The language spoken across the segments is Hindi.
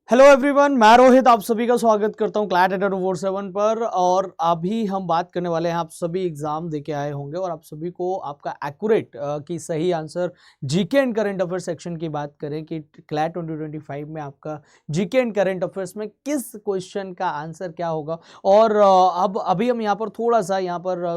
हेलो एवरीवन, मैं रोहित आप सभी का स्वागत करता हूं क्लैट 24/7 पर। और अभी हम बात करने वाले हैं, आप सभी एग्जाम देके आए होंगे और आप सभी को आपका एक्यूरेट की सही answer GK and current affair section की बात करें कि क्लैट 2025 में आपका जीके एंड करंट अफेयर्स में किस क्वेश्चन का आंसर क्या होगा। और अब अभी हम यहाँ पर थोड़ा सा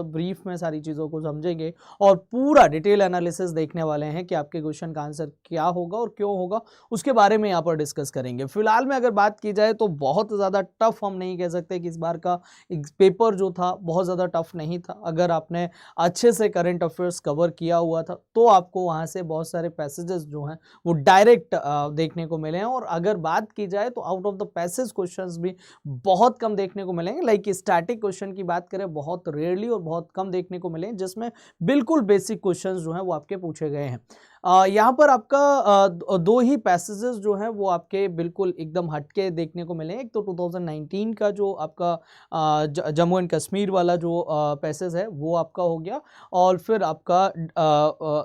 ब्रीफ में सारी चीज़ों को समझेंगे और पूरा डिटेल एनालिसिस देखने वाले हैं कि आपके क्वेश्चन का आंसर क्या होगा और क्यों होगा, उसके बारे में यहाँ पर डिस्कस करेंगे। फिलहाल में अगर बात की जाए तो बहुत ज़्यादा टफ हम नहीं कह सकते कि इस बार का पेपर जो था बहुत ज़्यादा टफ नहीं था। अगर आपने अच्छे से करंट अफेयर्स कवर किया हुआ था तो आपको वहाँ से बहुत सारे पैसेजेस जो हैं वो डायरेक्ट देखने को मिले हैं। और अगर बात की जाए तो out of the passage questions भी बहुत कम देखने को मिलेंगे। लाइक स्टैटिक क्वेश्चन की बात करें, बहुत रेयरली और बहुत कम देखने को मिले जिसमें बिल्कुल बेसिक क्वेश्चंस जो हैं वो आपके पूछे गए हैं। यहाँ पर आपका दो ही पैसेजेस जो हैं वो आपके बिल्कुल एकदम हटके देखने को मिले। एक तो 2019 का जो आपका जम्मू एंड कश्मीर वाला जो पैसेज है वो आपका हो गया, और फिर आपका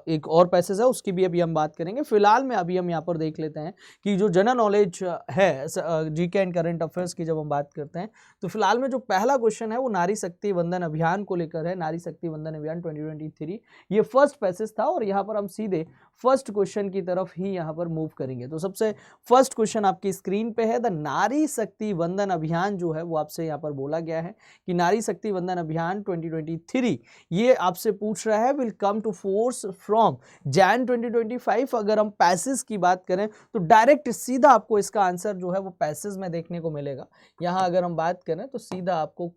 एक और पैसेज है उसकी भी अभी हम बात करेंगे। फिलहाल में अभी हम यहाँ पर देख लेते हैं कि जो जनरल नॉलेज है जीके एंड करंट अफेयर्स की जब हम बात करते हैं तो फिलहाल में जो पहला क्वेश्चन है वो नारी शक्ति वंदन अभियान को लेकर है। नारी शक्ति वंदन अभियान 2023 ये फर्स्ट पैसेज था और यहाँ पर हम सीधे फर्स्ट क्वेश्चन की तरफ ही यहां पर मूव करेंगे। तो सबसे फर्स्ट क्वेश्चन आपकी स्क्रीन पे है। द नारी शक्ति वंदन अभियान जो है वो आपसे यहां पर बोला गया है कि नारी शक्ति वंदन अभियान 2023 ये आपसे पूछ रहा है will come to force from Jan 2025। अगर हम पैसेज की बात करें तो डायरेक्ट सीधा आपको इसका आंसर जो है वो पैसेज में देखने को मिलेगा। यहाँ अगर हम बात करें तो सीधा आपको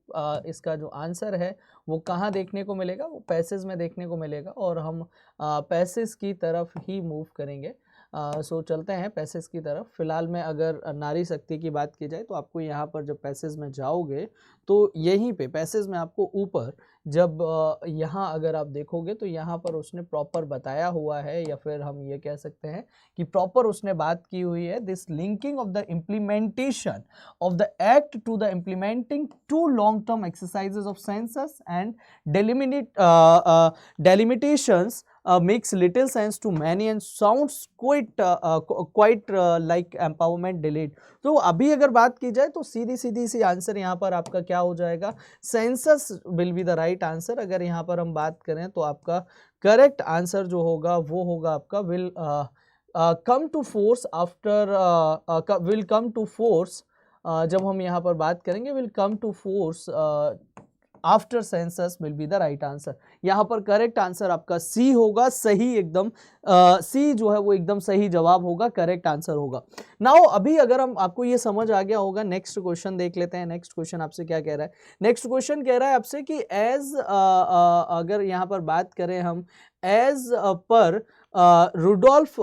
इसका जो आंसर है वो कहाँ देखने को मिलेगा, वो पैसेज में देखने को मिलेगा। और हम पैसेज की तरफ ही मूव करेंगे। सो चलते हैं पैसेज की तरफ। फिलहाल में अगर नारी शक्ति की बात की जाए तो आपको यहाँ पर जब पैसेज में जाओगे तो यहीं पे पैसेज में आपको ऊपर जब यहाँ अगर आप देखोगे तो यहाँ पर उसने प्रॉपर बताया हुआ है, या फिर हम ये कह सकते हैं कि प्रॉपर उसने बात की हुई है। This linking of the implementation of the act to the implementing two long-term exercises of census and delimitations makes little sense to many and sounds quite like empowerment delayed। तो अभी अगर बात की जाए तो सीधी सीधी सी आंसर यहाँ पर आपका क्या हो जाएगा, census will be the right answer. अगर यहाँ पर हम बात करें तो आपका करेक्ट आंसर जो होगा वो होगा आपका will come to force after will come to force. जब हम यहाँ पर बात करेंगे will come to force after census will be the right answer. यहाँ पर करेक्ट आंसर आपका सी होगा, सही एकदम सी जो है वो एकदम सही जवाब होगा, करेक्ट आंसर होगा। नाउ अभी अगर हम आपको ये समझ आ गया होगा, नेक्स्ट क्वेश्चन देख लेते हैं। नेक्स्ट क्वेश्चन आपसे क्या कह रहा है, नेक्स्ट क्वेश्चन कह रहा है आपसे कि एज अगर यहाँ पर बात करें हम as per Rudolf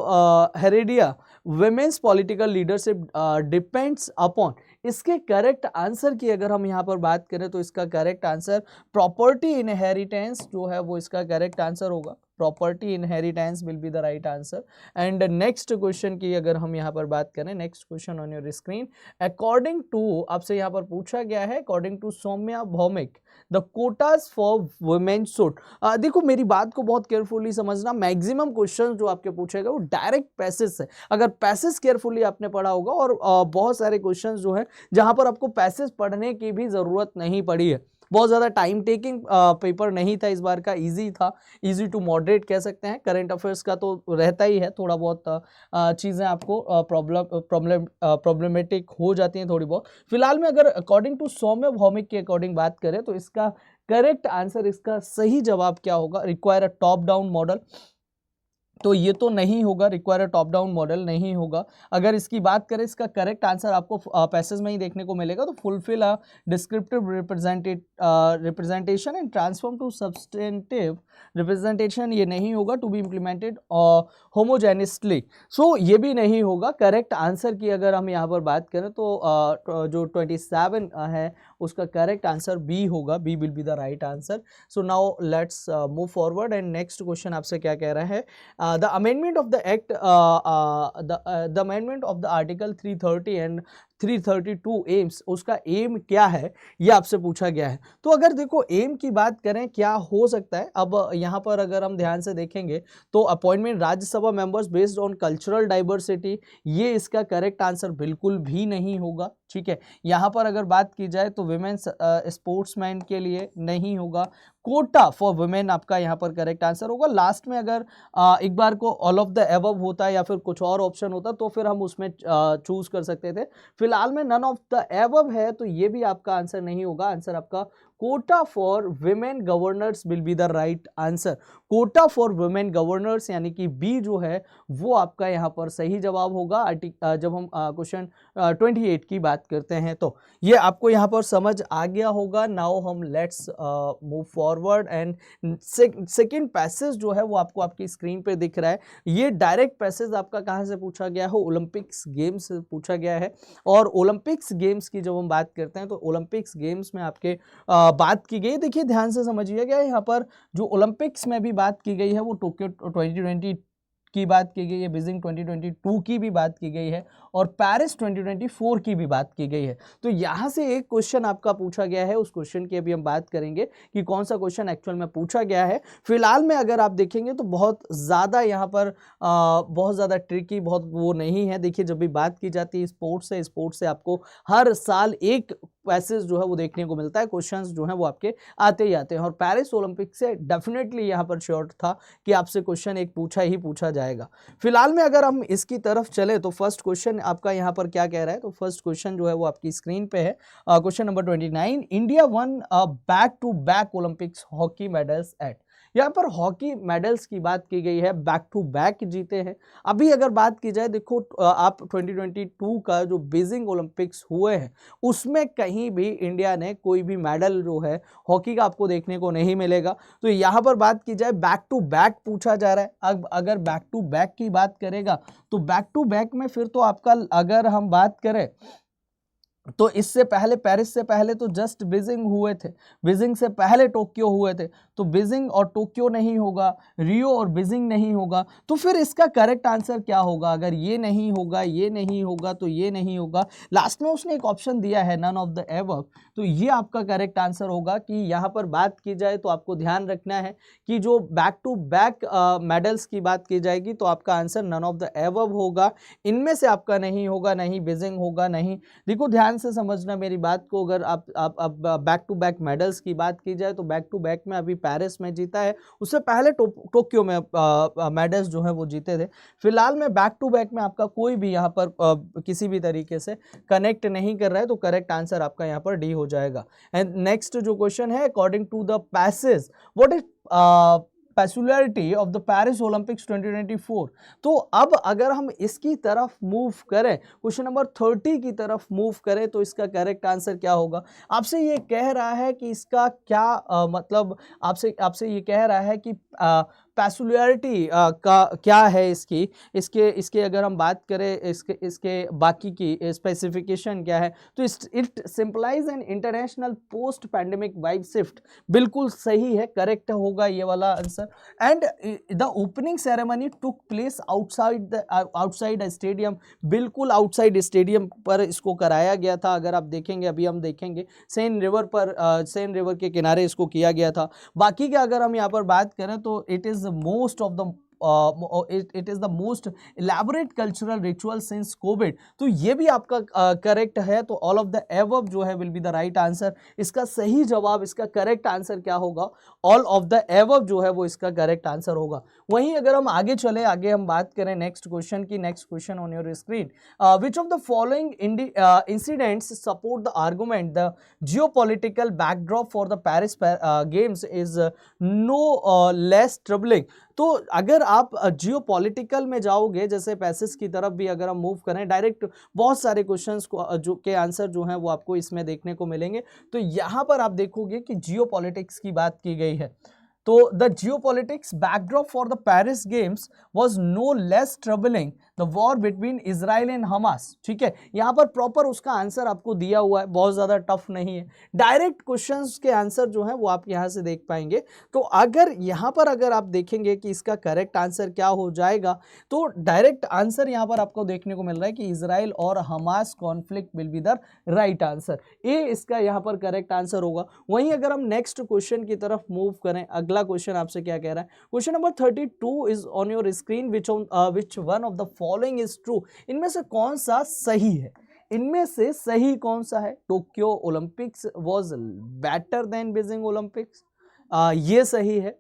Heredia women's political leadership depends upon, इसके करेक्ट आंसर की अगर हम यहाँ पर बात करें तो इसका करेक्ट आंसर प्रॉपर्टी इनहेरिटेंस जो है वो इसका करेक्ट आंसर होगा। Property inheritance will be the right answer. And next question की अगर हम यहाँ पर बात करें, next question on your screen, according to आपसे यहाँ पर पूछा गया है according to Saumya Bhaumik the quotas for women suit. देखो मेरी बात को बहुत केयरफुली समझना, मैक्सिमम क्वेश्चन जो आपके पूछेगा वो डायरेक्ट पैसेज है। अगर पैसेज केयरफुली आपने पढ़ा होगा, और बहुत सारे क्वेश्चन जो है जहां पर आपको पैसेज पढ़ने की भी जरूरत नहीं पड़ी है, बहुत ज़्यादा टाइम टेकिंग पेपर नहीं था इस बार का, इजी था, इजी टू मॉडरेट कह सकते हैं। करंट अफेयर्स का तो रहता ही है, थोड़ा बहुत चीज़ें आपको प्रॉब्लमेटिक हो जाती हैं थोड़ी बहुत। फिलहाल में अगर अकॉर्डिंग टू सौम्य भौमिक के अकॉर्डिंग बात करें तो इसका करेक्ट आंसर, इसका सही जवाब क्या होगा, require a top down model, तो ये तो नहीं होगा, रिक्वायर टॉप डाउन मॉडल नहीं होगा। अगर इसकी बात करें इसका करेक्ट आंसर आपको पैसेज में ही देखने को मिलेगा, तो fulfil a descriptive representation and transform to substantive representation, ये नहीं होगा। To be implemented homogeneously, so ये भी नहीं होगा। करेक्ट आंसर की अगर हम यहाँ पर बात करें तो जो 27 है उसका करेक्ट आंसर बी होगा, B will be the right answer. So now let's move forward and next question आपसे क्या कह रहा है, the amendment of the act the amendment of the article 330 and 332 AIIMS, उसका एम क्या है ये आपसे पूछा गया है। तो अगर देखो एम की बात करें क्या हो सकता है, अब यहाँ पर अगर हम ध्यान से देखेंगे तो appointment Rajya Sabha members based on cultural diversity, ये इसका करेक्ट आंसर बिल्कुल भी नहीं होगा। ठीक है, यहाँ पर अगर बात की जाए तो विमेन्स स्पोर्ट्समैन के लिए नहीं होगा। कोटा फॉर वुमेन आपका यहाँ पर करेक्ट आंसर होगा। लास्ट में अगर एक बार को ऑल ऑफ द एबव होता या फिर कुछ और ऑप्शन होता तो फिर हम उसमें चूज कर सकते थे। फिलहाल में नन ऑफ द एबव है तो ये भी आपका आंसर नहीं होगा। आंसर आपका Kota for women governors will be the right answer. Kota for women governors यानी कि बी जो है वो आपका यहाँ पर सही जवाब होगा। जब हम क्वेश्चन 28 की बात करते हैं तो ये आपको यहाँ पर समझ आ गया होगा। नाउ हम let's move forward and second passage जो है वो आपको आपकी स्क्रीन पे दिख रहा है। ये डायरेक्ट पैसेज आपका कहाँ से पूछा गया है, ओलंपिक्स गेम्स से पूछा गया है। और ओलंपिक्स गेम्स की जब हम बात करते हैं तो ओलंपिक्स गेम्स में आपके बात की गई, देखिए ध्यान से समझिएगा, यहाँ पर जो ओलंपिक्स में भी बात की गई है वो टोक्यो 2020 की बात की गई है, बीजिंग 2022 की भी बात की गई है और पेरिस 2024 की भी बात की गई है। तो यहाँ से एक क्वेश्चन आपका पूछा गया है, उस क्वेश्चन की अभी हम बात करेंगे कि कौन सा क्वेश्चन एक्चुअल में पूछा गया है। फिलहाल में अगर आप देखेंगे तो बहुत ज़्यादा यहाँ पर बहुत ज़्यादा ट्रिकी, बहुत वो नहीं है। देखिए जब भी बात की जाती है स्पोर्ट्स से आपको हर साल एक पैसेज जो है वो देखने को मिलता है, क्वेश्चंस जो है वो आपके आते ही आते हैं। और पेरिस ओलंपिक से डेफिनेटली यहाँ पर श्योर था कि आपसे क्वेश्चन एक पूछा ही पूछा जाएगा। फिलहाल में अगर हम इसकी तरफ चले तो फर्स्ट क्वेश्चन आपका यहाँ पर क्या कह रहा है, तो फर्स्ट क्वेश्चन जो है वो आपकी स्क्रीन पे है। Question number 29, India won back to back Olympics hockey medals at. यहाँ पर हॉकी मेडल्स की बात की गई है, बैक टू बैक जीते हैं। अभी अगर बात की जाए, देखो आप 2022 का जो बीजिंग ओलंपिक्स हुए हैं उसमें कहीं भी इंडिया ने कोई भी मेडल जो है हॉकी का आपको देखने को नहीं मिलेगा। तो यहाँ पर बात की जाए बैक टू बैक पूछा जा रहा है। अब अगर बैक टू बैक की बात करेगा तो बैक टू बैक में फिर तो आपका अगर हम बात करें तो इससे पहले पेरिस से पहले तो जस्ट बीजिंग हुए थे, बीजिंग से पहले टोक्यो हुए थे। तो बीजिंग और टोक्यो नहीं होगा, रियो और बीजिंग नहीं होगा। तो फिर इसका करेक्ट आंसर क्या होगा? अगर ये नहीं होगा, ये नहीं होगा तो ये नहीं होगा। लास्ट में उसने एक ऑप्शन दिया है नन ऑफ द एबव, तो ये आपका करेक्ट आंसर होगा। कि यहाँ पर बात की जाए तो आपको ध्यान रखना है कि जो बैक टू बैक मेडल्स की बात की जाएगी तो आपका answer none of the above होगा। इनमें से आपका नहीं होगा, नहीं बीजिंग होगा, नहीं। देखो ध्यान से समझना मेरी बात को। अगर आप बैक टू बैक मेडल्स की बात की जाए तो बैक टू बैक में अभी पेरिस में जीता है, उससे पहले टोक्यो में मेडल्स जो है वो जीते थे। फिलहाल में बैक टू बैक में आपका कोई भी यहाँ पर किसी भी तरीके से कनेक्ट नहीं कर रहा है, तो करेक्ट आंसर आपका यहाँ पर डी हो जाएगा। एंड नेक्स्ट जो क्वेश्चन है, according to the passage what is peculiarity of the Paris Olympics 2024। तो अब अगर हम इसकी तरफ मूव करें, क्वेश्चन नंबर 30 की तरफ मूव करें, तो इसका करेक्ट आंसर क्या होगा? आपसे ये कह रहा है कि इसका क्या मतलब आपसे ये कह रहा है कि पेक्युलरिटी का क्या है इसके अगर हम बात करें इसके बाकी की स्पेसिफिकेशन क्या है, तो it सिंपलाइज an international post pandemic vibe shift. बिल्कुल सही है, करेक्ट होगा ये वाला answer. And the opening ceremony took place outside stadium. बिल्कुल आउटसाइड स्टेडियम पर इसको कराया गया था। अगर आप देखेंगे, अभी हम देखेंगे सेन रिवर के किनारे इसको किया गया था। बाकी का अगर हम यहाँ पर बात करें तो it is most of the it is the most elaborate cultural ritual since COVID। तो ये भी आपका करेक्ट है। तो ऑल ऑफ द एबव जो है will be the right answer. इसका सही जवाब, इसका करेक्ट आंसर क्या होगा? ऑल ऑफ द एबव जो है वो इसका करेक्ट आंसर होगा। वहीं अगर हम आगे चले, आगे हम बात करें नेक्स्ट क्वेश्चन की, next question on your screen, which of the following incidents support the argument the geopolitical backdrop for the Paris games is no less troubling. तो अगर आप जियोपॉलिटिकल में जाओगे, जैसे पैसेज की तरफ भी अगर हम मूव करें, डायरेक्ट बहुत सारे क्वेश्चंस को जो के आंसर जो हैं वो आपको इसमें देखने को मिलेंगे। तो यहाँ पर आप देखोगे कि जियोपॉलिटिक्स की बात की गई है। तो the geopolitics backdrop for the Paris games was no less troubling the war between Israel and Hamas. ठीक है, यहां पर प्रॉपर उसका आंसर आपको दिया हुआ है, बहुत ज्यादा टफ नहीं है, डायरेक्ट क्वेश्चंस के आंसर जो है वो आप यहां से देख पाएंगे। तो अगर यहां पर अगर आप देखेंगे कि इसका करेक्ट आंसर क्या हो जाएगा, तो डायरेक्ट आंसर यहां पर आपको देखने को मिल रहा है कि इजराइल और Hamas conflict will be the right answer. A इसका यहां पर करेक्ट आंसर होगा। वहीं अगर हम नेक्स्ट क्वेश्चन की तरफ मूव करें, अगला क्वेश्चन आपसे क्या कह रहा है, question number 32 is on your screen, which one of the following is true. इनमें से कौन सा सही है, इनमें से सही कौन सा है? Tokyo Olympics was better than Beijing Olympics, ये सही है।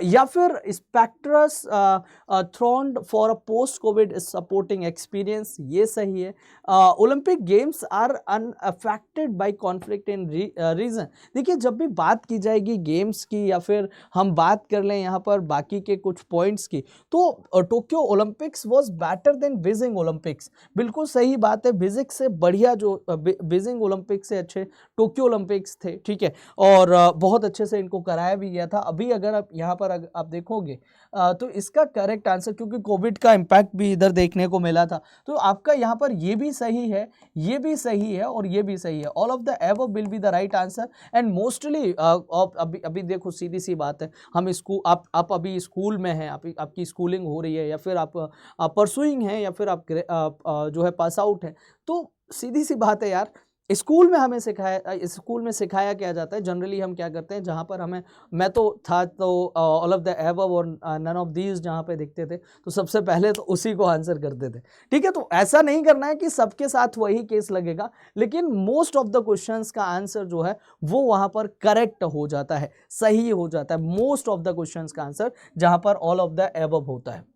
या फिर spectators thronged for a post covid supporting experience, ये सही है। Olympic games are unaffected by conflict in region. देखिए, जब भी बात की जाएगी गेम्स की या फिर हम बात कर लें यहाँ पर बाकी के कुछ पॉइंट्स की, तो Tokyo Olympics was better than Beijing Olympics, बिल्कुल सही बात है। बीजिंग से बढ़िया जो बीजिंग ओलंपिक्स से अच्छे टोक्यो ओलंपिक्स थे। ठीक है, और बहुत अच्छे से इनको कराया भी गया था। अभी अगर आप यहाँ पर आप देखोगे तो इसका करेक्ट आंसर, क्योंकि कोविड का इम्पैक्ट भी इधर देखने को मिला था, तो आपका यहाँ पर ये भी सही है, ये भी सही है और ये भी सही है। All of the above will be the right answer. And mostly अभी देखो, सीधी सी बात है, हम स्कूल आप अभी स्कूल में हैं, आपकी स्कूलिंग हो रही है, या फिर आप परसुइंग हैं, या फिर आप जो है पास आउट हैं, तो सीधी सी बात है यार, स्कूल में सिखाया क्या जाता है, जनरली हम क्या करते हैं, जहाँ पर हमें, मैं तो था तो ऑल ऑफ द एबव और नन ऑफ दीज जहाँ पे दिखते थे, तो सबसे पहले तो उसी को आंसर करते थे। ठीक है, तो ऐसा नहीं करना है कि सबके साथ वही केस लगेगा, लेकिन मोस्ट ऑफ द क्वेश्चंस का आंसर जो है वो वहाँ पर करेक्ट हो जाता है, सही हो जाता है, मोस्ट ऑफ द क्वेश्चंस का आंसर जहाँ पर ऑल ऑफ द एबव होता है।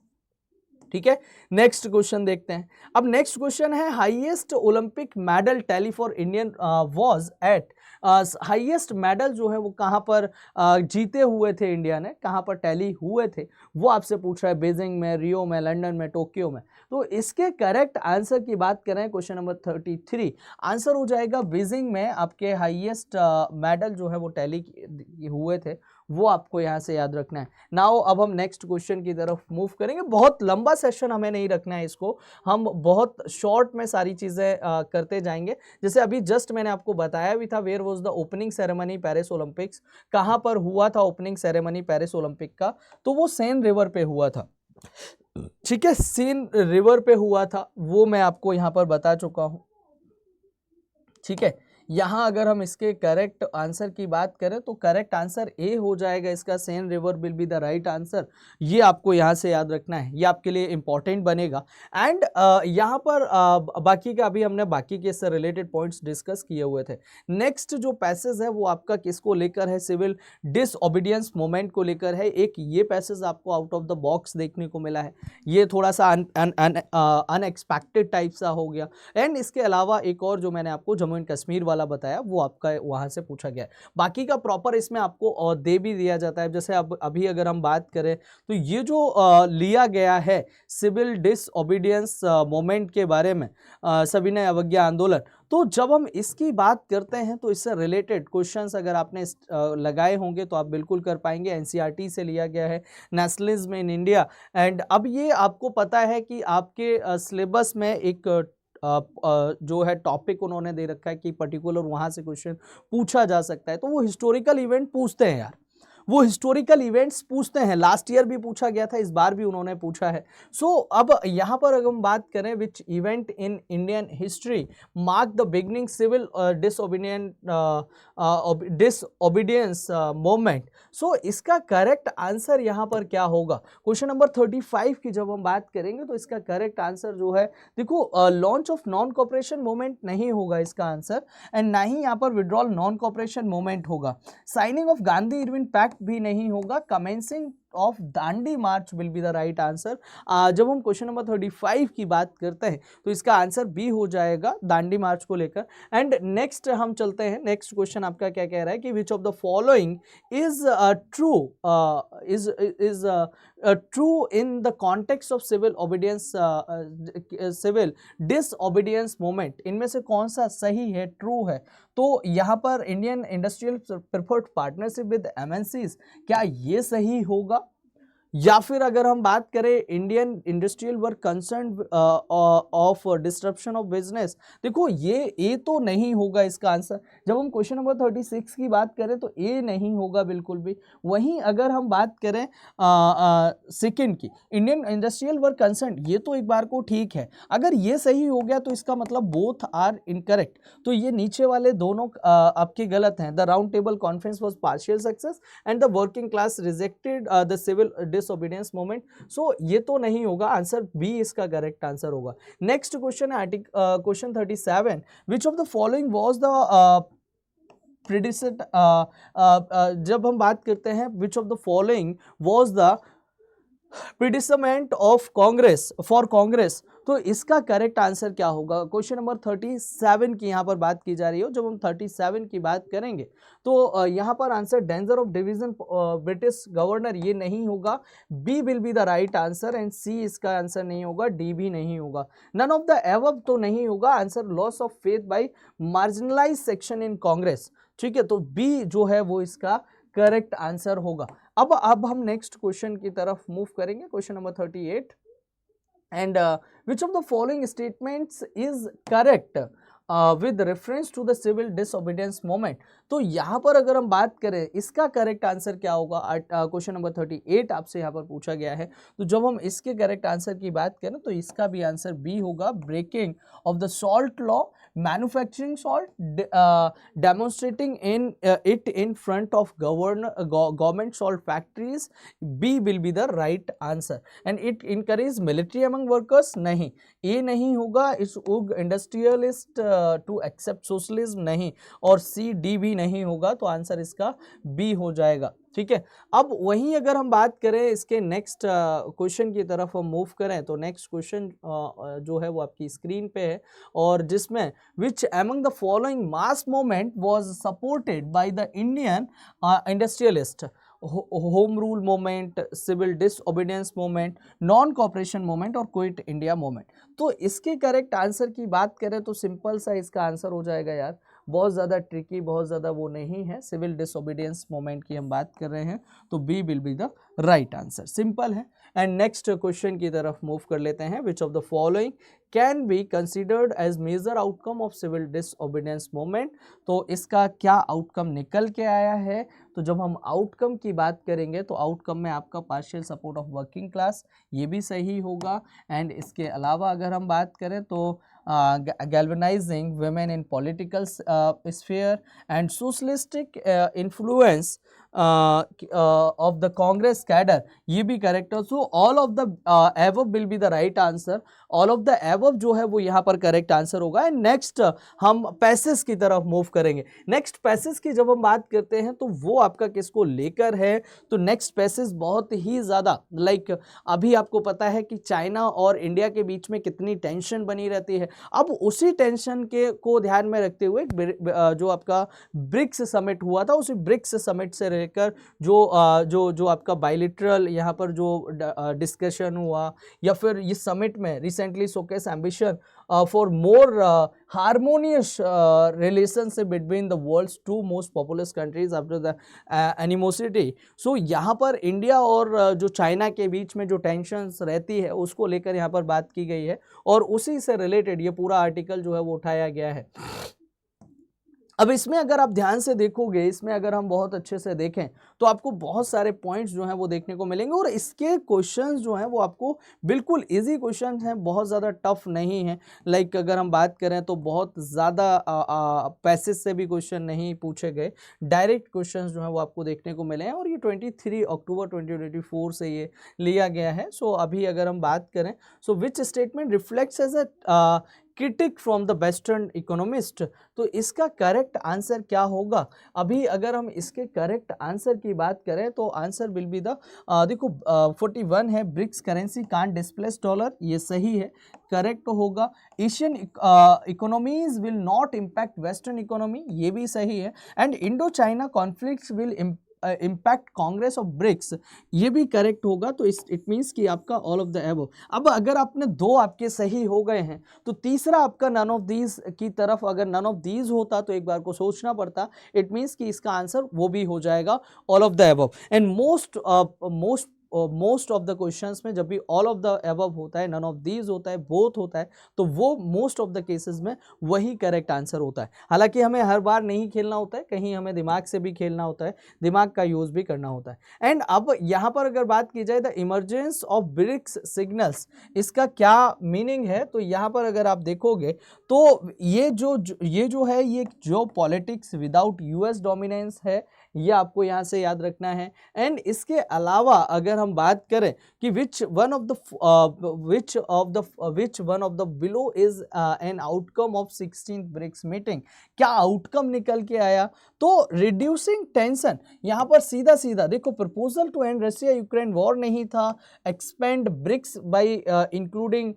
ठीक है, नेक्स्ट क्वेश्चन देखते हैं। अब नेक्स्ट क्वेश्चन है, highest Olympic medal tally for Indian was at. Highest medal जो है वो कहां पर जीते हुए थे इंडिया ने, कहां पर टैली हुए थे, वो आपसे पूछ रहा है। बीजिंग में, रियो में, लंदन में, टोक्यो में। तो इसके करेक्ट आंसर की बात करें, क्वेश्चन नंबर 33, आंसर हो जाएगा बीजिंग में आपके हाईएस्ट मेडल जो है वो टैली हुए थे, वो आपको यहाँ से याद रखना है। नाउ अब हम नेक्स्ट क्वेश्चन की तरफ मूव करेंगे। बहुत लंबा सेशन हमें नहीं रखना है इसको, हम बहुत शॉर्ट में सारी चीज़ें करते जाएंगे। जैसे अभी जस्ट मैंने आपको बताया भी था, where was the opening ceremony Paris Olympics, कहाँ पर हुआ था ओपनिंग सेरेमनी पेरिस ओलंपिक का, तो वो सेन रिवर पे हुआ था। ठीक है, सेन रिवर पे हुआ था, वो मैं आपको यहाँ पर बता चुका हूँ। ठीक है, यहाँ अगर हम इसके करेक्ट आंसर की बात करें तो करेक्ट आंसर ए हो जाएगा इसका, Sen river will be the right answer. ये आपको यहाँ से याद रखना है, ये आपके लिए इंपॉर्टेंट बनेगा। एंड यहाँ पर बाकी का अभी हमने बाकी के इससे रिलेटेड पॉइंट्स डिस्कस किए हुए थे। नेक्स्ट जो पैसेज है वो आपका किसको लेकर है, सिविल डिसओबीडियंस मूवमेंट को लेकर है। एक ये पैसेज आपको आउट ऑफ द बॉक्स देखने को मिला है, ये थोड़ा सा अनएक्सपेक्टेड टाइप सा हो गया। एंड इसके अलावा एक और जो मैंने आपको जम्मू एंड कश्मीर वाला बताया, वो आपका वहां से पूछा गया है। बाकी का प्रॉपर इसमें आपको दे भी दिया जाता है। जैसे अब अभी अगर हम बात करें तो ये जो लिया गया है सिविल डिसओबीडियंस मूवमेंट के बारे में, सविनय अवज्ञा आंदोलन, तो जब हम इसकी बात करते हैं तो इससे रिलेटेड क्वेश्चंस अगर आपने लगाए होंगे तो आप बिल्कुल कर पाएंगे। एनसीईआरटी से लिया गया है, नेशनलिज्म इन इंडिया। एंड अब ये आपको पता है कि आपके सिलेबस में एक जो है टॉपिक उन्होंने दे रखा है कि पर्टिकुलर वहां से क्वेश्चन पूछा जा सकता है, तो वो हिस्टोरिकल इवेंट पूछते हैं यार, वो हिस्टोरिकल इवेंट्स पूछते हैं। लास्ट ईयर भी पूछा गया था, इस बार भी उन्होंने पूछा है। सो अब यहाँ पर अगर हम बात करें, which event in Indian history mark the beginning civil disobedience movement, so इसका करेक्ट आंसर यहाँ पर क्या होगा। क्वेश्चन नंबर 35 की जब हम बात करेंगे तो इसका करेक्ट आंसर जो है, देखो launch of non cooperation movement नहीं होगा इसका आंसर, एंड ना ही यहाँ पर विड्रॉल नॉन कॉपरेशन मूवमेंट होगा। Signing of Gandhi Irwin pact भी नहीं होगा। Commencing of Dandi march will be the right answer. जब हम क्वेश्चन नंबर 35 की बात करते हैं तो इसका आंसर बी हो जाएगा, दांडी मार्च को लेकर। एंड नेक्स्ट हम चलते हैं, नेक्स्ट क्वेश्चन आपका क्या कह रहा है कि which of the following is true, is true in the context of civil obedience, civil disobedience movement, इनमें से कौन सा सही है, ट्रू है? तो यहाँ पर Indian industrial preferred partnership with MNCs, क्या ये सही होगा? या फिर अगर हम बात करें Indian industrial work concern of disruption of business, देखो ये तो नहीं होगा इसका आंसर। जब हम क्वेश्चन नंबर 36 की बात करें तो ये नहीं होगा बिल्कुल भी। वहीं अगर हम बात करें सेकंड की, इंडियन इंडस्ट्रियल वर्क कंसर्न, ये तो एक बार को ठीक है। अगर ये सही हो गया तो इसका मतलब बोथ आर इनकरेक्ट, तो ये नीचे वाले दोनों आपके गलत हैं। The round table conference was partial success and the working class rejected the civil disobedience movement, so ये तो नहीं होगा, आंसर बी इसका करेक्ट आंसर होगा। नेक्स्ट क्वेश्चन है question 37, which of the following was the जब हम बात करते हैं which of the following was the predicament of Congress for Congress, तो इसका करेक्ट आंसर क्या होगा? क्वेश्चन नंबर 37 की यहाँ पर बात की जा रही हो। जब हम 37 की बात करेंगे तो यहाँ पर answer danger of division British governor, ये नहीं होगा, B will be the right answer and C इसका आंसर नहीं होगा, डी भी नहीं होगा। नन ऑफ द एबव तो नहीं होगा, answer loss of faith by marginalize section in Congress, ठीक है, तो बी जो है वो इसका करेक्ट आंसर होगा। अब हम नेक्स्ट क्वेश्चन की तरफ मूव करेंगे, question number 38, and which of the following statements is correct with reference to the civil disobedience movement, तो यहाँ पर अगर हम बात करें इसका करेक्ट आंसर क्या होगा? क्वेश्चन नंबर 38 आपसे यहाँ पर पूछा गया है, तो जब हम इसके करेक्ट आंसर की बात करें तो इसका भी आंसर बी होगा, breaking of the salt law, manufacturing salt, demonstrating in it in front of government salt factories, B will be the right answer. And it encourage military among workers, नहीं, ये नहीं होगा, इट्स उग इंडस्ट्रियलिस्ट टू एक्सेप्ट सोशलिज्म, नहीं, और सी डी भी नहीं होगा, तो आंसर इसका बी हो जाएगा, ठीक है। अब वहीं अगर हम बात करें इसके नेक्स्ट क्वेश्चन की तरफ हम मूव करें तो नेक्स्ट क्वेश्चन जो है वो आपकी स्क्रीन पे है, और जिसमें which among the following mass movement was supported by the Indian industrialist, home rule movement, civil disobedience movement, non cooperation movement और क्विट इंडिया मूवमेंट। तो इसके करेक्ट आंसर की बात करें तो सिंपल सा इसका आंसर हो जाएगा यार, बहुत ज़्यादा ट्रिकी, बहुत ज़्यादा वो नहीं है, सिविल डिसओबीडियंस मूवमेंट की हम बात कर रहे हैं, तो B will be the right answer, simple है। एंड नेक्स्ट क्वेश्चन की तरफ मूव कर लेते हैं, which of the following can be considered as major outcome of civil disobedience movement, तो इसका क्या आउटकम निकल के आया है? तो जब हम आउटकम की बात करेंगे तो आउटकम में आपका partial support of working class, ये भी सही होगा। एंड इसके अलावा अगर हम बात करें तो galvanizing women in political sphere and socialistic influence of the Congress cadre, ये भी करेक्ट है। So all of the above will be the right answer, all of the above जो है वो यहाँ पर करेक्ट आंसर होगा। एंड नेक्स्ट हम पैसेज की तरफ मूव करेंगे। नेक्स्ट पैसेज की जब हम बात करते हैं तो वो आपका किसको लेकर है? तो नेक्स्ट पैसेज बहुत ही ज़्यादा लाइक अभी आपको पता है कि चाइना और इंडिया के बीच में कितनी टेंशन बनी रहती है, अब उसी टेंशन के को ध्यान में रखते हुए जो आपका ब्रिक्स समिट हुआ था, उसी ब्रिक्स समिट से रहकर जो आपका बायलिटरल यहाँ पर जो डिस्कशन हुआ, या फिर इस समिट में recently showcase ambition for more harmonious relationship between the world's two most populous countries after the animosity. So यहाँ पर इंडिया और जो चाइना के बीच में जो टेंशन्स रहती है उसको लेकर यहाँ पर बात की गई है, और उसी से रिलेटेड ये पूरा आर्टिकल जो है वो उठाया गया है। अब इसमें अगर आप ध्यान से देखोगे, इसमें अगर हम बहुत अच्छे से देखें तो आपको बहुत सारे पॉइंट्स जो हैं वो देखने को मिलेंगे, और इसके क्वेश्चंस जो हैं वो आपको बिल्कुल इजी क्वेश्चंस हैं, बहुत ज़्यादा टफ नहीं है। लाइक अगर हम बात करें तो बहुत ज़्यादा पैसेज से भी क्वेश्चन नहीं पूछे गए, डायरेक्ट क्वेश्चंस जो हैं वो आपको देखने को मिले हैं, और ये 23 अक्टूबर 2024 से ये लिया गया है। सो अभी अगर हम बात करें, so which statement reflects as a critic from the western economist, तो इसका करेक्ट आंसर क्या होगा? अभी अगर हम इसके करेक्ट आंसर की बात करें तो आंसर विल बी द देखो 41 है, BRICS currency can't displace dollar, ये सही है, करेक्ट होगा। Asian economies will not impact western economy, ये भी सही है। And Indo China conflicts will impact congress of BRICS, ये भी करेक्ट होगा। तो इट मींस कि आपका ऑल ऑफ द एबव। अब अगर आपने दो आपके सही हो गए हैं तो तीसरा आपका नन ऑफ दीज की तरफ, अगर नन ऑफ दीज होता तो एक बार को सोचना पड़ता। इट मींस कि इसका आंसर वो भी हो जाएगा all of the above. And most of the questions में जब भी ऑल ऑफ द अबव होता है, नन ऑफ दीज होता है, बोथ होता है, तो वो मोस्ट ऑफ द केसेस में वही करेक्ट आंसर होता है। हालांकि हमें हर बार नहीं खेलना होता है, कहीं हमें दिमाग से भी खेलना होता है, दिमाग का यूज भी करना होता है। एंड अब यहाँ पर अगर बात की जाए the emergence of BRICS signals, इसका क्या मीनिंग है, तो यहाँ पर अगर आप देखोगे तो ये जो है ये जो पॉलिटिक्स विदाउट यूएस डोमिनेंस है, ये आपको यहाँ से याद रखना है। एंड इसके अलावा अगर हम बात करें कि which one of the below is an outcome of 16th BRICS meeting, क्या आउटकम निकल के आया, तो रिड्यूसिंग टेंशन। यहाँ पर सीधा सीधा देखो, proposal to end Russia Ukraine war नहीं था, एक्सपेंड ब्रिक्स बाय इंक्लूडिंग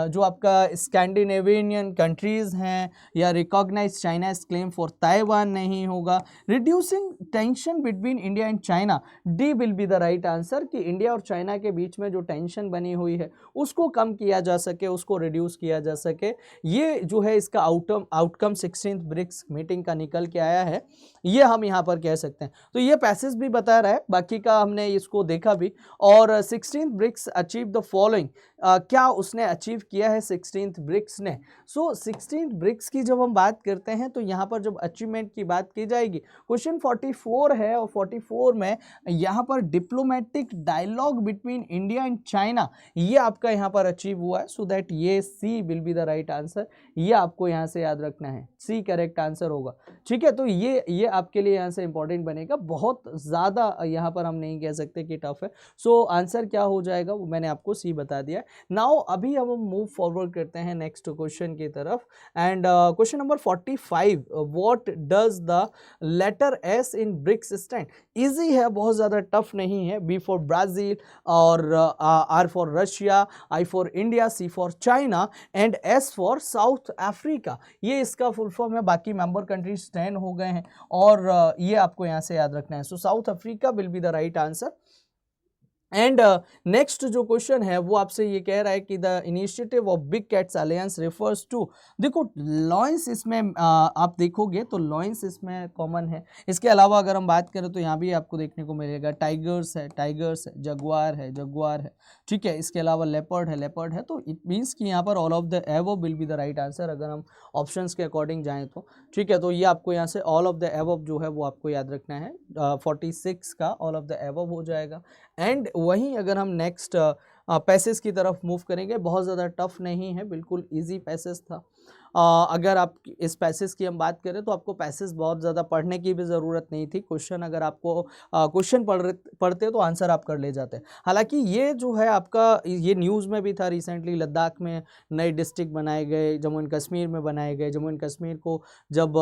जो आपका स्कैंडिनेवियन कंट्रीज हैं, या recognise China's claim for Taiwan नहीं होगा। Reducing tension between India and China, D will be the right answer, कि इंडिया और चाइना के बीच में जो टेंशन बनी हुई है उसको कम किया जा सके, उसको रिड्यूस किया जा सके, ये जो है इसका आउटकम 16th ब्रिक्स मीटिंग का निकल के आया है, ये हम यहाँ पर कह सकते हैं। तो ये पैसेज भी बता रहा है, बाकी का हमने इसको देखा भी। और 16th BRICS achieve the following, क्या उसने अचीव किया है 16th ब्रिक्स ने। सो 16th ब्रिक्स की जब हम बात करते हैं तो यहाँ पर जब अचीवमेंट की बात की जाएगी, क्वेश्चन 44 है, और 44 में यहाँ पर diplomatic dialogue between India and China, ये आपका यहाँ पर अचीव हुआ है। सो दैट ये C will be the right answer, ये आपको यहाँ से याद रखना है, सी करेक्ट आंसर होगा। ठीक है, तो ये आपके लिए यहाँ से इंपॉर्टेंट बनेगा, बहुत ज़्यादा यहाँ पर हम नहीं कह सकते कि टफ है। सो आंसर क्या हो जाएगा वो मैंने आपको सी बता दिया। नाउ अभी हम मूव फॉरवर्ड करते हैं नेक्स्ट क्वेश्चन की तरफ। And question number 45, what does the letter S in BRICS stand. Easy है, बहुत ज़्यादा टफ नहीं है। बी फॉर ब्राज़ील, और R for Russia, I for India, C for China, and S for South Africa. ये इसका फुल फॉर्म है। बाकी मेंबर कंट्रीज 10 हो गए हैं, और ये आपको यहाँ से याद रखना है। So South Africa will be the right answer. And next जो क्वेश्चन है वो आपसे ये कह रहा है कि the initiative of big cats alliance refers to, देखो लॉयंस इसमें आप देखोगे तो लॉयंस इसमें कॉमन है। इसके अलावा अगर हम बात करें तो यहाँ भी आपको देखने को मिलेगा टाइगर्स है, जगुआर है, ठीक है। इसके अलावा लेपर्ड है, तो इट मीन्स कि यहाँ पर all of the above will be the right answer अगर हम ऑप्शंस के अकॉर्डिंग जाएँ तो। ठीक है, तो ये आपको यहाँ से ऑल ऑफ द एबव जो है वो आपको याद रखना है। 46 का ऑल ऑफ द एबव हो जाएगा। एंड वहीं अगर हम नेक्स्ट पैसेज की तरफ मूव करेंगे, बहुत ज़्यादा टफ नहीं है, बिल्कुल इजी पैसेज था। अगर आप इस पैसेज की हम बात करें तो आपको पैसेज बहुत ज़्यादा पढ़ने की भी ज़रूरत नहीं थी। क्वेश्चन अगर आपको क्वेश्चन पढ़ते तो आंसर आप कर ले जाते। हालांकि ये जो है आपका, ये न्यूज़ में भी था रिसेंटली, लद्दाख में नए डिस्ट्रिक्ट बनाए गए, जम्मू एंड कश्मीर में बनाए गए। जम्मू एंड कश्मीर को जब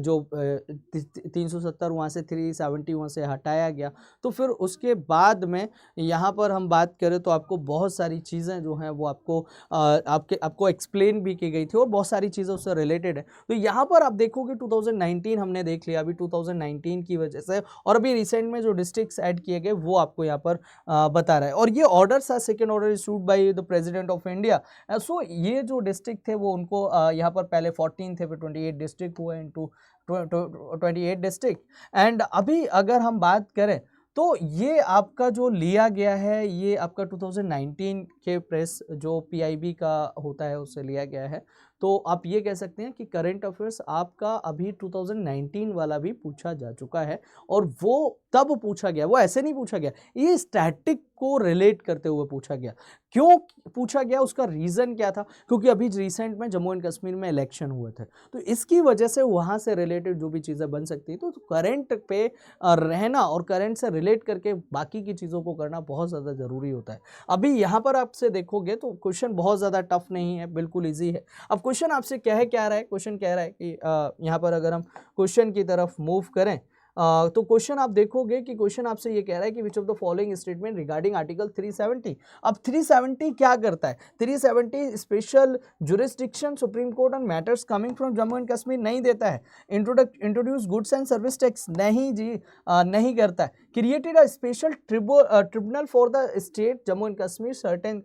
जो 370 वहाँ से 370 वहाँ से हटाया गया, तो फिर उसके बाद में यहाँ पर हम बात करें तो आपको बहुत सारी चीज़ें जो हैं वो आपको एक्सप्लेन भी की गई थी, और बहुत सारी चीज़ें उससे रिलेटेड है। तो यहाँ पर आप देखोगे 2019 हमने देख लिया, अभी 2019 की वजह से, और अभी रिसेंट में जो डिस्ट्रिक्ट्स ऐड किए गए वो आपको यहाँ पर बता रहा है। और ये ऑर्डर था, second order issued by the President of India. So ये जो डिस्ट्रिक्ट थे वो उनको यहाँ पर पहले 14 थे, फिर 28 डिस्ट्रिक्ट हुए इनटू 28 डिस्ट्रिक्ट। एंड अभी अगर हम बात करें तो ये आपका जो लिया गया है, ये आपका 2019 के प्रेस जो PIB का होता है उससे लिया गया है। तो आप ये कह सकते हैं कि करंट अफेयर्स आपका अभी 2019 वाला भी पूछा जा चुका है, और वो तब पूछा गया, वो ऐसे नहीं पूछा गया, ये स्टैटिक को रिलेट करते हुए पूछा गया। क्यों पूछा गया, उसका रीज़न क्या था, क्योंकि अभी रिसेंट में जम्मू एंड कश्मीर में इलेक्शन हुए थे, तो इसकी वजह से वहाँ से रिलेटेड जो भी चीज़ें बन सकती है, तो करंट पे रहना और करंट से रिलेट करके बाकी की चीज़ों को करना बहुत ज़्यादा ज़रूरी होता है। अभी यहाँ पर आपसे देखोगे तो क्वेश्चन बहुत ज़्यादा टफ नहीं है, बिल्कुल ईजी है। अब क्वेश्चन आपसे क्या रहा है, क्वेश्चन कह रहा है कि यहाँ पर अगर हम क्वेश्चन की तरफ मूव करें तो क्वेश्चन आप देखोगे कि क्वेश्चन आपसे ये कह रहा है कि which of the following statement regarding article 370। अब 370 क्या करता है? 370 special jurisdiction supreme court on matters coming from Jammu and Kashmir नहीं देता है। Introduce goods and service tax नहीं जी, नहीं करता है। Created a special tribunal for the state Jammu and Kashmir certain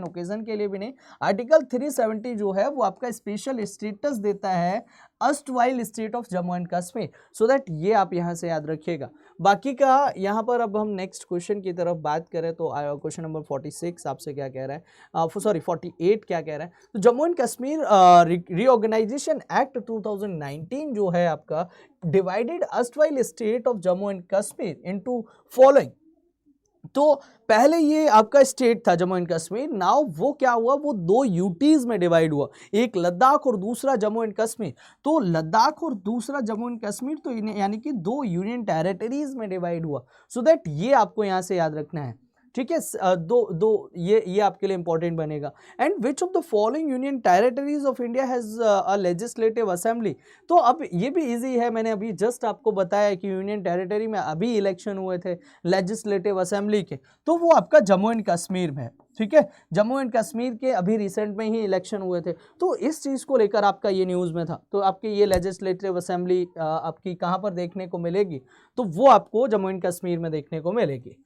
occasion के लिए भी नहीं। आर्टिकल 370 जो है वो आपका स्पेशल स्टेटस देता है erstwhile state of Jammu and Kashmir, so that ये आप यहाँ से याद रखिएगा। बाकी का यहाँ पर अब हम नेक्स्ट क्वेश्चन की तरफ बात करें तो क्वेश्चन नंबर 46 आपसे क्या कह रहा है, सॉरी 48 क्या कह रहा है? तो Jammu and Kashmir reorganisation act 2019 जो है आपका divided erstwhile state of Jammu and Kashmir into following. तो पहले ये आपका स्टेट था जम्मू एंड कश्मीर, नाउ वो क्या हुआ, वो दो यूटीज में डिवाइड हुआ, एक लद्दाख और दूसरा जम्मू एंड कश्मीर। तो लद्दाख और दूसरा जम्मू एंड कश्मीर तो यानी कि दो यूनियन टेरिटरीज में डिवाइड हुआ, सो दैट ये आपको यहां से याद रखना है, ठीक है। ये आपके लिए इंपॉर्टेंट बनेगा। And which of the following union territories of India has a legislative assembly. तो अब ये भी इजी है, मैंने अभी जस्ट आपको बताया कि यूनियन टेरिटरी में अभी इलेक्शन हुए थे लेजिस्लेटिव असेंबली के, तो वो आपका जम्मू एंड कश्मीर में है, ठीक है। जम्मू एंड कश्मीर के अभी रिसेंट में ही इलेक्शन हुए थे, तो इस चीज को लेकर आपका ये न्यूज में था। तो आपकी ये लेजिस्लेटिव असेंबली आपकी कहां पर देखने को मिलेगी? तो वो आपको जम्मू एंड कश्मीर में देखने को मिलेगी।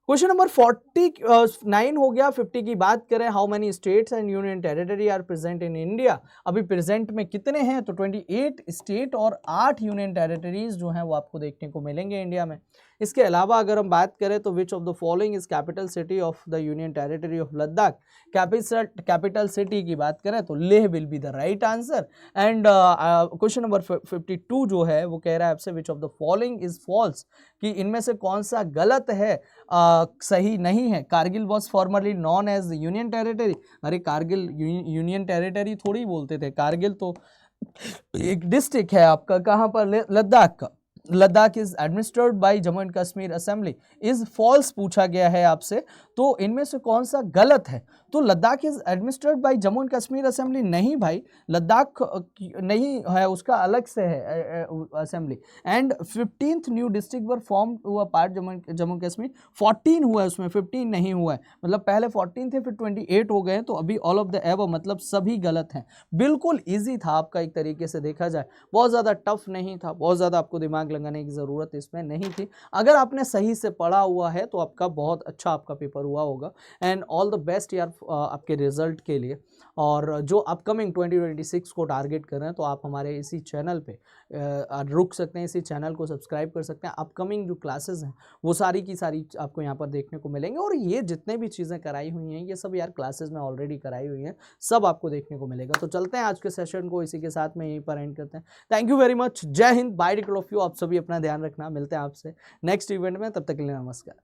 क्वेश्चन नंबर 49 हो गया। 50 की बात करें, how many states and union territory are present in India. अभी प्रेजेंट में कितने हैं? तो 28 स्टेट और 8 यूनियन टेरिटरीज जो हैं वो आपको देखने को मिलेंगे इंडिया में। इसके अलावा अगर हम बात करें तो which of the following is capital city of the union territory of Ladakh. Capital city की बात करें तो Leh will be the right answer. And question number 52 जो है वो कह रहा है आपसे which of the following is false, कि इनमें से कौन सा गलत है, सही नहीं है। Kargil was formerly known as union territory. अरे कारगिल यूनियन टेरिटरी थोड़ी बोलते थे, कारगिल तो एक डिस्ट्रिक्ट है आपका, कहां पर? लद्दाख का। Ladakh is administered by Jammu and Kashmir assembly, is false पूछा गया है आपसे, तो इनमें से कौन सा गलत है? तो Ladakh is administered by Jammu and Kashmir assembly, नहीं भाई, लद्दाख नहीं है, उसका अलग से है assembly. And 15th new district were form हुआ पार्ट जम्मू कश्मीर, 14 हुआ है उसमें, 15 नहीं हुआ है, मतलब पहले 14 थे फिर 28 हो गए, तो अभी ऑल ऑफ द एबव मतलब सभी गलत हैं। बिल्कुल ईजी था आपका, एक तरीके से देखा जाए बहुत ज़्यादा टफ नहीं था, बहुत ज़्यादा आपको दिमाग लगाने की ज़रूरत इसमें नहीं थी। अगर आपने सही से पढ़ा हुआ है तो आपका बहुत अच्छा आपका पेपर हुआ होगा। एंड ऑल द बेस्ट यार आपके रिजल्ट के लिए। और जो अपकमिंग 2026 को टारगेट कर रहे हैं तो आप हमारे इसी चैनल पे रुक सकते हैं, इसी चैनल को सब्सक्राइब कर सकते हैं। अपकमिंग जो क्लासेस हैं वो सारी की सारी आपको यहाँ पर देखने को मिलेंगे, और ये जितने भी चीज़ें कराई हुई हैं ये सब यार क्लासेस में ऑलरेडी कराई हुई हैं, सब आपको देखने को मिलेगा। तो चलते हैं आज के सेशन को इसी के साथ में यहीं पर एंड करते हैं। थैंक यू वेरी मच, जय हिंद, बाय ऑल ऑफ यू। आप सभी अपना ध्यान रखना, मिलते हैं आपसे नेक्स्ट इवेंट में, तब तक के लिए नमस्कार।